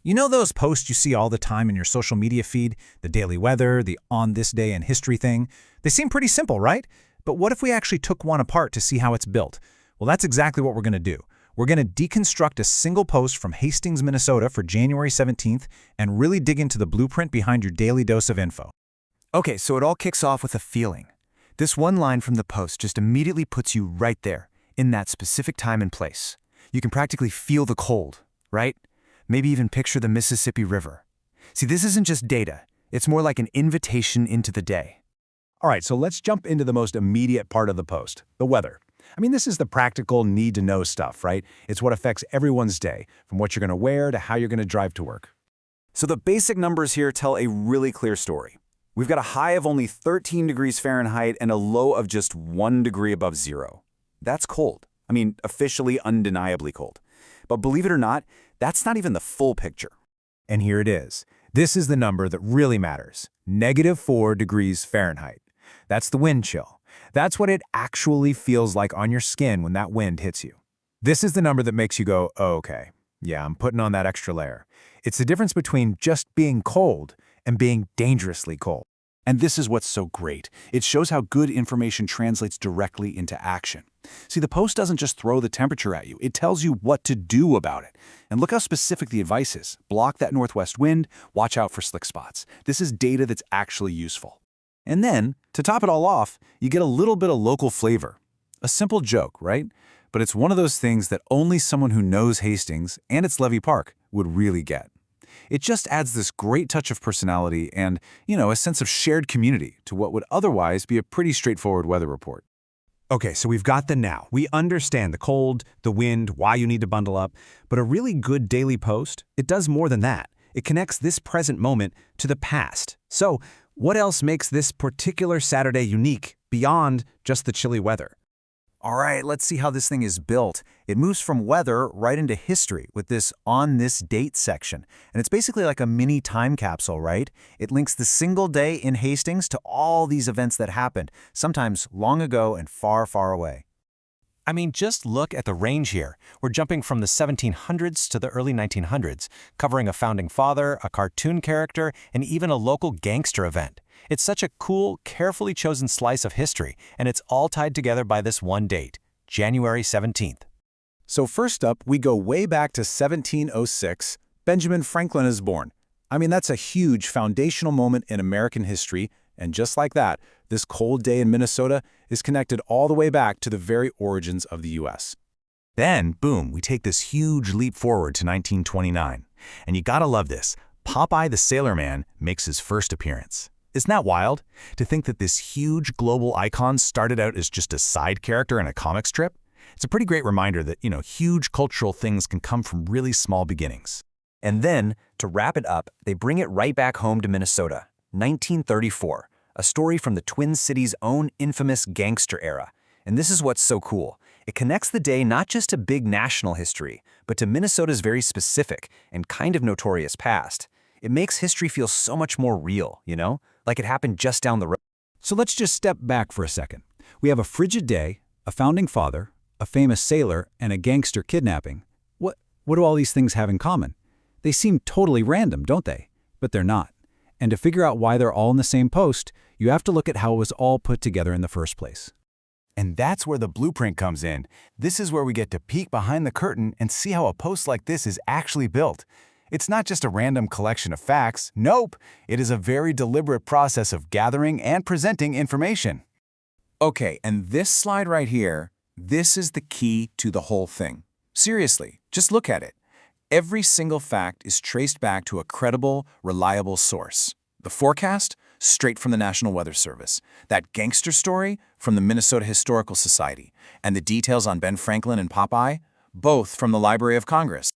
You know those posts you see all the time in your social media feed, the daily weather, the on this day in history thing? They seem pretty simple, right? But what if we actually took one apart to see how it's built? Well, that's exactly what we're going to do. We're going to deconstruct a single post from Hastings, Minnesota for January 17th and really dig into the blueprint behind your daily dose of info. Okay, so it all kicks off with a feeling. This one line from the post just immediately puts you right there, in that specific time and place. You can practically feel the cold, right? Maybe even picture the Mississippi River. See, this isn't just data. It's more like an invitation into the day. All right, so let's jump into the most immediate part of the post, the weather. I mean, this is the practical need-to-know stuff, right? It's what affects everyone's day, from what you're going to wear to how you're going to drive to work. So the basic numbers here tell a really clear story. We've got a high of only 13 degrees Fahrenheit and a low of just 1 degree above zero. That's cold. I mean, officially undeniably cold. But believe it or not, that's not even the full picture. And here it is. This is the number that really matters. -4 degrees Fahrenheit. That's the wind chill. That's what it actually feels like on your skin when that wind hits you. This is the number that makes you go, oh, okay, yeah, I'm putting on that extra layer. It's the difference between just being cold and being dangerously cold. And this is what's so great. It shows how good information translates directly into action. See, the post doesn't just throw the temperature at you. It tells you what to do about it. And look how specific the advice is. Block that northwest wind, watch out for slick spots. This is data that's actually useful. And then, to top it all off, you get a little bit of local flavor. A simple joke, right? But it's one of those things that only someone who knows Hastings and its Levy Park would really get. It just adds this great touch of personality and, a sense of shared community to what would otherwise be a pretty straightforward weather report. Okay, so we've got the now. We understand the cold, the wind, why you need to bundle up. But a really good daily post, it does more than that. It connects this present moment to the past. So, what else makes this particular Saturday unique beyond just the chilly weather? All right, let's see how this thing is built. It moves from weather right into history with this on this date section. And it's basically like a mini time capsule, right? It links the single day in Hastings to all these events that happened, sometimes long ago and far, far away. I mean, just look at the range here. We're jumping from the 1700s to the early 1900s, covering a founding father, a cartoon character, and even a local gangster event. It's such a cool, carefully chosen slice of history, and it's all tied together by this one date, January 17th. So first up, we go way back to 1706. Benjamin Franklin is born. I mean, that's a huge foundational moment in American history, and just like that, this cold day in Minnesota is connected all the way back to the very origins of the U.S. Then, boom, we take this huge leap forward to 1929. And you gotta love this. Popeye the Sailor Man makes his first appearance. Isn't that wild? To think that this huge global icon started out as just a side character in a comic strip? It's a pretty great reminder that, huge cultural things can come from really small beginnings. And then, to wrap it up, they bring it right back home to Minnesota, 1934, a story from the Twin Cities' own infamous gangster era. And this is what's so cool. It connects the day not just to big national history, but to Minnesota's very specific and kind of notorious past. It makes history feel so much more real, like it happened just down the road. So let's just step back for a second. We have a frigid day, a founding father, a famous sailor, and a gangster kidnapping. What do all these things have in common? They seem totally random, don't they? But they're not. And to figure out why they're all in the same post, you have to look at how it was all put together in the first place. And that's where the blueprint comes in. This is where we get to peek behind the curtain and see how a post like this is actually built. It's not just a random collection of facts. Nope, it is a very deliberate process of gathering and presenting information. Okay, and this slide right here, this is the key to the whole thing. Seriously, just look at it. Every single fact is traced back to a credible, reliable source. The forecast, straight from the National Weather Service. That gangster story, from the Minnesota Historical Society. And the details on Ben Franklin and Popeye, both from the Library of Congress.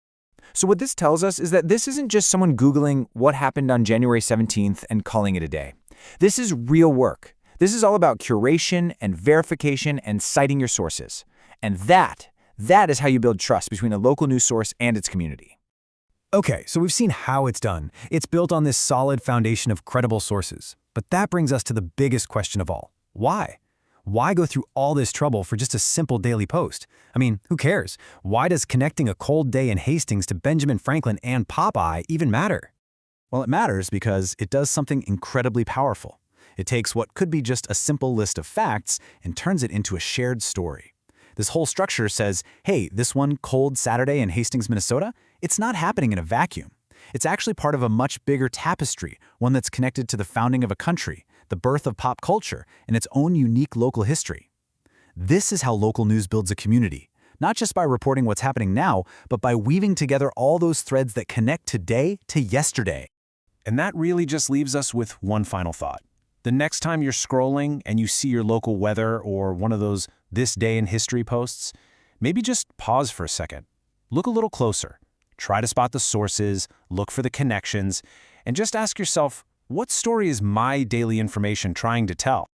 So what this tells us is that this isn't just someone Googling what happened on January 17th and calling it a day. This is real work. This is all about curation and verification and citing your sources. And that is how you build trust between a local news source and its community. Okay, so we've seen how it's done. It's built on this solid foundation of credible sources. But that brings us to the biggest question of all. Why? Why go through all this trouble for just a simple daily post? I mean, who cares? Why does connecting a cold day in Hastings to Benjamin Franklin and Popeye even matter? Well, it matters because it does something incredibly powerful. It takes what could be just a simple list of facts and turns it into a shared story. This whole structure says, hey, this one cold Saturday in Hastings, Minnesota, it's not happening in a vacuum. It's actually part of a much bigger tapestry, one that's connected to the founding of a country, the birth of pop culture, and its own unique local history. This is how local news builds a community, not just by reporting what's happening now, but by weaving together all those threads that connect today to yesterday. And that really just leaves us with one final thought. The next time you're scrolling and you see your local weather or one of those This Day in History posts, maybe just pause for a second. Look a little closer. Try to spot the sources, look for the connections, and just ask yourself, what story is my daily information trying to tell?